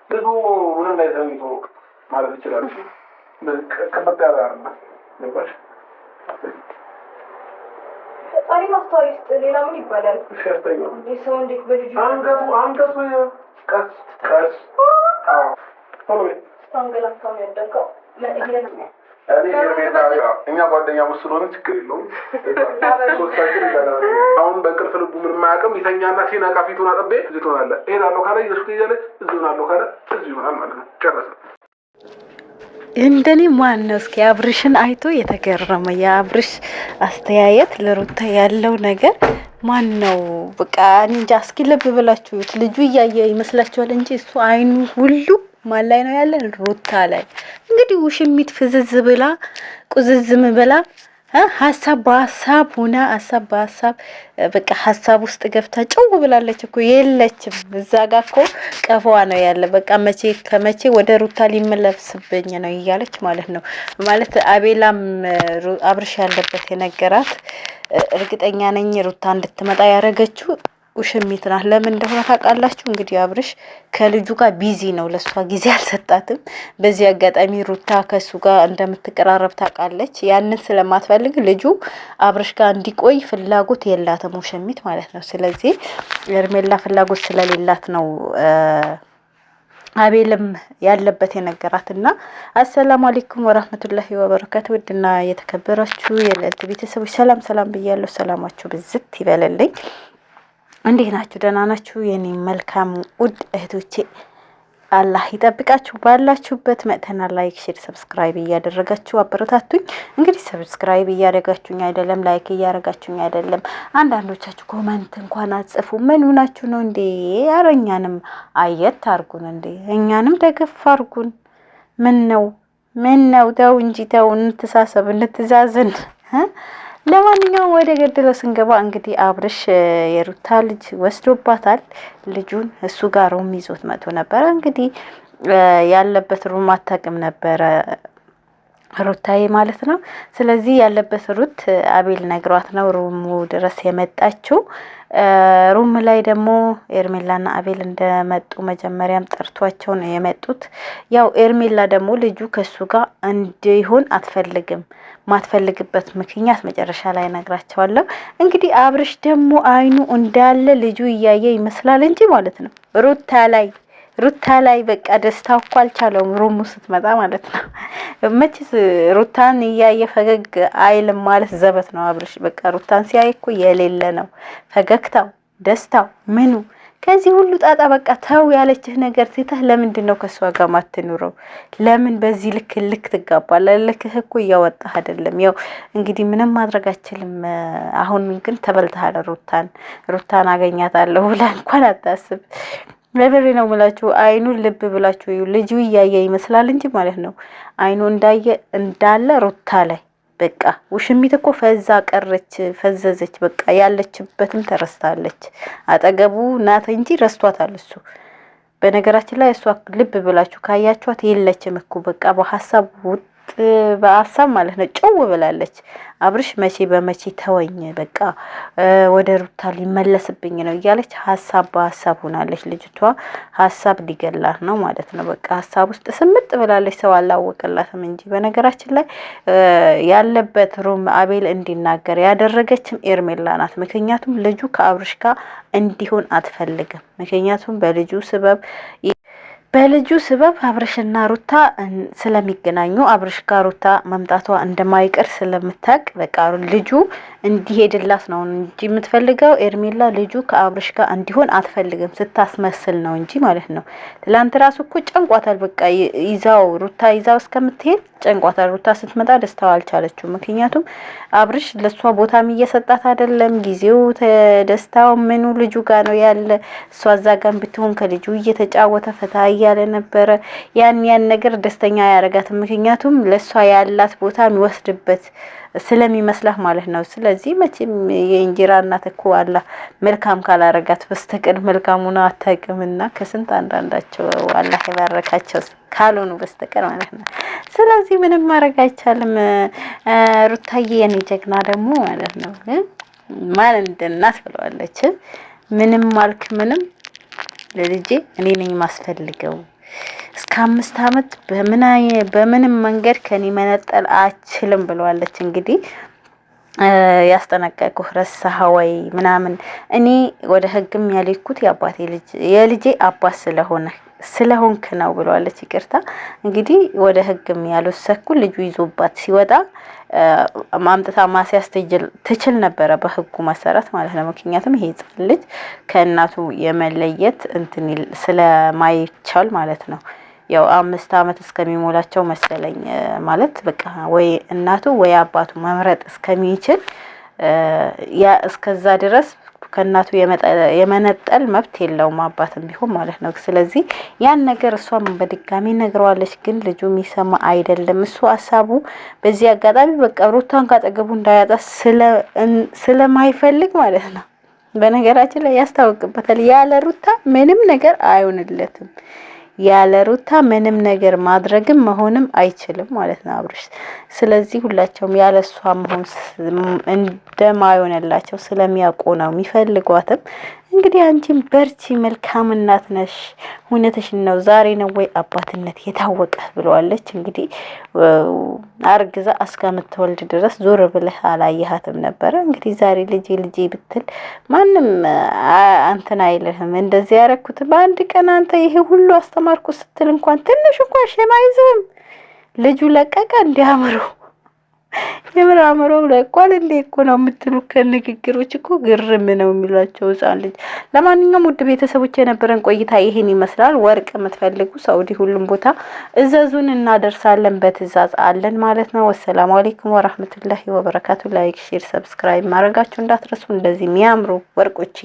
ልጁ ምንም ላይ ተኝቶ ማለት ይችላል። እሺ ከመጣ ያለ ነበር ፈጣሪ ማስተዋይስት ሌላ ምን ይባላል? እሺ አስተኛው ሰው እንዴት በልጁ አንገቱ ቀስ ታንገላታው ያደርገው እኛ ጓደኛ መስሎን ችግር የለውም። አሁን በእንቅልፍ ልቡ ምንም አያውቅም። ይተኛና ሲነቃ ፊቱን አጥቤ እዚህ ትሆናለህ እሄዳለሁ ካለ ይዘሽ ትሄጃለሽ፣ እዚህ እሆናለሁ ካለ እዚህ ይሆናል ማለት ነው። ጨረስን። እንደኔ ማን ነው እስኪ አብርሽን አይቶ የተገረመ? የአብርሽ አስተያየት ለሩታ ያለው ነገር ማን ነው? በቃ እኔ እንጃ። እስኪ ልብ ብላችሁት ልጁ እያየ ይመስላችኋል እንጂ እሱ አይኑ ሁሉ ማን ላይ ነው ያለ? ሩታ ላይ። እንግዲህ ውሽሚት ፍዝዝ ብላ ቁዝዝም ብላ ሀሳብ በሀሳብ ሆና ሀሳብ በሀሳብ በቃ ሀሳብ ውስጥ ገብታ ጭው ብላለች እኮ። የለችም እዛ ጋር እኮ ቀፈዋ ነው ያለ። በቃ መቼ ከመቼ ወደ ሩታ ሊመለስብኝ ነው እያለች ማለት ነው። ማለት አቤላም አብርሽ ያለበት የነገራት እርግጠኛ ነኝ ሩታ እንድትመጣ ያደረገችው ውሽሚት ናት። ለምን እንደሆነ ታውቃላችሁ? እንግዲህ አብርሽ ከልጁ ጋር ቢዚ ነው፣ ለሷ ጊዜ አልሰጣትም። በዚህ አጋጣሚ ሩታ ከሱ ጋር እንደምትቀራረብ ታውቃለች። ያንን ስለማትፈልግ ልጁ አብርሽ ጋር እንዲቆይ ፍላጎት የላትም ውሽሚት ማለት ነው። ስለዚህ ሄርሜላ ፍላጎት ስለሌላት ነው አቤልም ያለበት የነገራትና። አሰላሙ አለይኩም ወራህመቱላሂ ወበረካቱ። ውድና የተከበራችሁ የለልት ቤተሰቦች ሰላም ሰላም ብያለሁ። ሰላማችሁ ብዝት ይበለልኝ። እንዴት ናችሁ? ደህና ናችሁ? የኔ መልካም ውድ እህቶቼ አላህ ይጠብቃችሁ ባላችሁበት። መጥተና ላይክ፣ ሼር፣ ሰብስክራይብ እያደረጋችሁ አበረታቱኝ። እንግዲህ ሰብስክራይብ እያደረጋችሁኝ አይደለም፣ ላይክ እያደረጋችሁኝ አይደለም። አንዳንዶቻችሁ ኮሜንት እንኳን አጽፉ። ምን ሆናችሁ ነው እንዴ? ኧረ እኛንም አየት አርጉን እንዴ! እኛንም ደገፍ አርጉን። ምን ነው ተው እንጂ ተው፣ እንተሳሰብ፣ እንተዛዘን። ለማንኛውም ወደ ገደለው ስንገባ እንግዲህ አብርሽ የሩታ ልጅ ወስዶባታል። ልጁን እሱ ጋር ሩም ይዞት መጥቶ ነበረ። እንግዲህ ያለበት ሩም አታውቅም ነበረ ሩታዬ ማለት ነው። ስለዚህ ያለበት ሩት አቤል ነግሯት ነው ሩሙ ድረስ የመጣችው። ሩም ላይ ደግሞ ኤርሜላና አቤል እንደመጡ መጀመሪያም ጠርቷቸው ነው የመጡት። ያው ኤርሜላ ደግሞ ልጁ ከሱ ጋር እንዲሆን አትፈልግም። ማትፈልግበት ምክንያት መጨረሻ ላይ ነግራቸዋለሁ። እንግዲህ አብርሽ ደግሞ አይኑ እንዳለ ልጁ እያየ ይመስላል እንጂ ማለት ነው ሩታ ላይ በቃ ደስታው እኮ አልቻለውም። ሩሙ ስትመጣ ማለት ነው። መቼስ ሩታን እያየ ፈገግ አይልም ማለት ዘበት ነው። አብርሽ በቃ ሩታን ሲያይ እኮ የሌለ ነው ፈገግታው፣ ደስታው፣ ምኑ። ከዚህ ሁሉ ጣጣ በቃ ተው ያለችህ ነገር ትተህ ለምንድን ነው ከሷ ጋር ማትኑረው? ለምን በዚህ ልክ ትጋባለህ? ልክህ እኮ እያወጣህ አይደለም። ያው እንግዲህ ምንም ማድረግ አችልም። አሁን ግን ተበልተሃል። ሩታን አገኛታለሁ ብለህ እንኳን አታስብ። ለበሬ ነው የምላችሁ። አይኑን ልብ ብላችሁ ልጁ እያየ ይመስላል እንጂ ማለት ነው አይኑ እንዳለ ሩታ ላይ በቃ ውሽሚት እኮ ፈዛ ቀረች፣ ፈዘዘች። በቃ ያለችበትም ተረስታለች። አጠገቡ ናት እንጂ ረስቷታል እሱ። በነገራችን ላይ እሷ ልብ ብላችሁ ካያችኋት የለችም እኮ በቃ በሀሳብ ማለት ነው ጨው ብላለች። አብርሽ መቼ በመቼ ተወኝ በቃ ወደ ሩታ ሊመለስብኝ ነው እያለች ሀሳብ በሀሳብ ሆናለች። ልጅቷ ሀሳብ ሊገላት ነው ማለት ነው። በቃ ሀሳብ ውስጥ ስምጥ ብላለች። ሰው አላወቀላትም እንጂ በነገራችን ላይ ያለበት ሩም አቤል እንዲናገር ያደረገችም ኤርሜላ ናት። ምክንያቱም ልጁ ከአብርሽ ጋር እንዲሆን አትፈልግም። ምክንያቱም በልጁ ስበብ አብርሽና ሩታ ስለሚገናኙ አብርሽ ጋር ሩታ መምጣቷ እንደማይቀር ስለምታውቅ በቃ ልጁ እንዲሄድላት ነው እንጂ የምትፈልገው ኤርሜላ ልጁ ከአብርሽ ጋር እንዲሆን አትፈልግም። ስታስመስል ነው እንጂ ማለት ነው። ትላንት ራሱ እኮ ጨንቋታል። በቃ ሩታ ይዛው እስከምትሄድ ጨንቋታል። ሩታ ስትመጣ ደስታው አልቻለችው። ምክንያቱም አብርሽ ለሷ ቦታም እየሰጣት አይደለም። ጊዜው ደስታው ምኑ ልጁ ጋር ነው ያለ። እሷ እዛ ጋር ብትሆን ከልጁ እየተጫወተ ፈታ እያለ ነበረ። ያን ነገር ደስተኛ ያደርጋት። ምክንያቱም ለሷ ያላት ቦታ የሚወስድበት ስለሚመስላት ማለት ነው። ስለዚህ መቼም የእንጀራ እናት እኮ አላህ መልካም ካላረጋት በስተቀር መልካሙን አታውቅምና ከስንት አንዳንዳቸው አላህ ይባረካቸው ካልሆኑ በስተቀር ማለት ነው። ስለዚህ ምንም ማድረግ አይቻልም። ሩታዬ የኔ ጀግና ደግሞ ማለት ነው ማን እንደናት ብለዋለች። ምንም ማልክ ምንም ለልጄ እኔ ነኝ ማስፈልገው እስከ 5 አመት በምንም መንገድ ከኔ መነጠል አችልም ብለዋለች። እንግዲህ ያስጠነቀቁህ ረሳህ ወይ ምናምን እኔ ወደ ህግም ያልኩት የልጄ አባት ስለሆንክ ነው ብለዋለች። ይቅርታ እንግዲህ ወደ ህግም ያልወሰድኩ ልጁ ይዞባት ሲወጣ ማምጣታ ማስያዝ ትችል ነበረ በህጉ መሰረት ማለት ነው። ምክንያቱም ይሄ ህፃን ልጅ ከእናቱ የመለየት እንትን ስለማይቻል ማለት ነው። ያው 5 አመት እስከሚሞላቸው መሰለኝ ማለት በቃ ወይ እናቱ ወይ አባቱ መምረጥ እስከሚችል ያ እስከዛ ድረስ ከእናቱ የመነጠል መብት የለውም አባትም ቢሆን ማለት ነው። ስለዚህ ያን ነገር እሷም በድጋሚ ነግረዋለች። ግን ልጁ የሚሰማ አይደለም። እሱ ሀሳቡ በዚህ አጋጣሚ በቃ ሩታን ካጠገቡ እንዳያጣ ስለማይፈልግ ማለት ነው። በነገራችን ላይ ያስታውቅበታል። ያለ ሩታ ምንም ነገር አይሆንለትም። ያለ ሩታ ምንም ነገር ማድረግም መሆንም አይችልም ማለት ነው አብርሽ። ስለዚህ ሁላቸውም ያለሷ መሆን እንደማይሆንላቸው ስለሚያውቁ ነው የሚፈልጓትም። እንግዲህ አንቺም በርቺ፣ መልካም እናት ነሽ፣ እውነትሽን ነው። ዛሬ ነው ወይ አባትነት የታወቀ ብለዋለች። እንግዲህ አርግዛ እስከምትወልድ ድረስ ዞር ብለህ አላየሃትም ነበረ። እንግዲህ ዛሬ ልጄ ብትል ማንም አንተን አይልህም። እንደዚህ ያረኩት በአንድ ቀን አንተ ይሄ ሁሉ አስተማርኩ ስትል እንኳን ትንሽ እንኳን ሸማይዝም። ልጁ ለቀቀ እንዲያምሩ የምር አምሮ ለቋል እንዴ እኮ ነው የምትሉ ከንግግሮች እኮ ግርም ነው የሚሏቸው ህፃን ልጅ። ለማንኛውም ውድ ቤተሰቦች የነበረን ቆይታ ይሄን ይመስላል። ወርቅ የምትፈልጉ ሳውዲ ሁሉም ቦታ እዘዙን እናደርሳለን፣ በትዕዛዝ አለን ማለት ነው። ወሰላሙ አለይኩም ወራህመቱላሂ ወበረካቱ። ላይክ፣ ሼር፣ ሰብስክራይብ ማድረጋችሁ እንዳትረሱ። እንደዚህ የሚያምሩ ወርቆች